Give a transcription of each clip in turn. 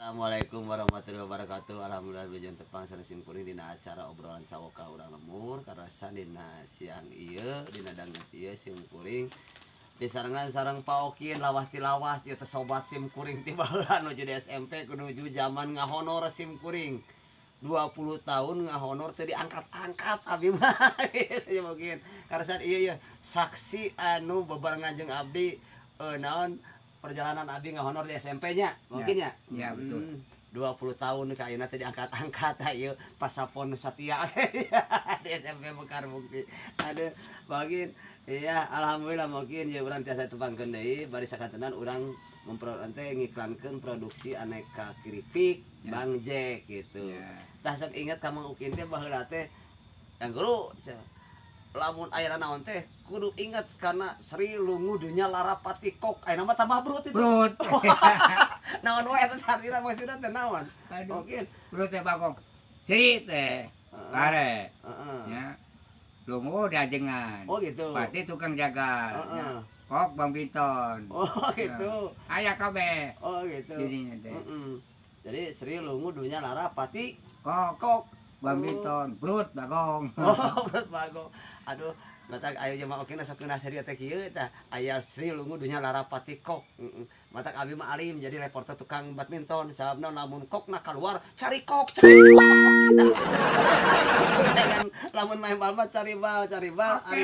Assalamualaikum warahmatullahi wabarakatuh. Alhamdulillah bejan tepang sanes simkuring dina acara obrolan sawoka urang lemur karasa dina siang ieu dina dangut ieu simkuring disarengan sareng paokin lawas ti lawas ieu teh sobat simkuring ti baheula nuju di SMP kunuju zaman ngahonor simkuring 20 tahun ngahonor teu diangkat-angkat abi mah gitu mungkin karasa ieu saksi anu bebarengan jeung abdi naon perjalanan abi ngahonor di SMP nya mungkin ya. Ya betul. 20 tahun kayaknya tadi angkat-angkat ayo pasapon Satya di SMP Mekar Bukti. Ada bagin iya alhamdulillah mungkin ya urang tiasa tepangkeun deui bari sakatenan urang ngiklankeun produksi aneka keripik Bang Jack gitu. Tah sok inget ka Mang Ukin teh baheula teh yang guru lamun ayeuna naon teh kudu inget karena Sri Lungu dunya larapati kok ayeuna mah tambah brut itu. Brut. Naon wae eta artina maksudna teh naon? Mungkin Brut teh bagong. Siri teh. Kare. Ya. Lungu diajengan. Oh gitu. Pati tukang jagal. Heeh. Kok Bang Binton. Oh gitu. Aya kabeh. Oh gitu. Dirinya teh. Jadi Sri Lungu dunya larapati Kok Bang Binton. Brut bagong. Oh, brut bagong. Aduh, matak ayo jama okina sakeuna seri teh kieu tah. Aya Sri Lungu dunya larapati kok. Matak abi mah alim jadi reporter tukang badminton. Sababna lamun kokna keluar cari kok, cari kok. Lamun main bal mah cari bal, ari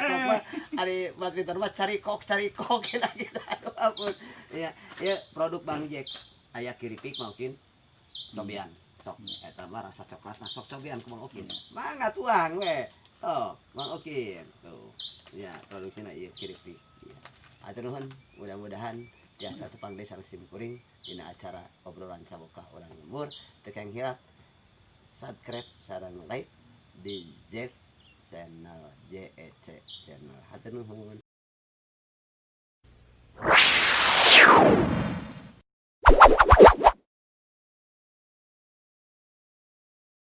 kok mah ari badminton mah cari kok kita. Aduh ampun. Iya, ieu produk Bang Jack. Aya keripik mungkin cobian. Sok eta mah rasa coklat nah sok cobian ku Mang Okin. Mangga tuang we. Oh, Mang Okin. Tuh. Ya, produksinya ieu keripik. Ya. Atur nuhun, mudah-mudahan biasa tepang desa simkuring dina acara obrolan saboka urang lembur teu keng hilap subscribe sareng like di Z channel JEC channel. Hatur nuhun.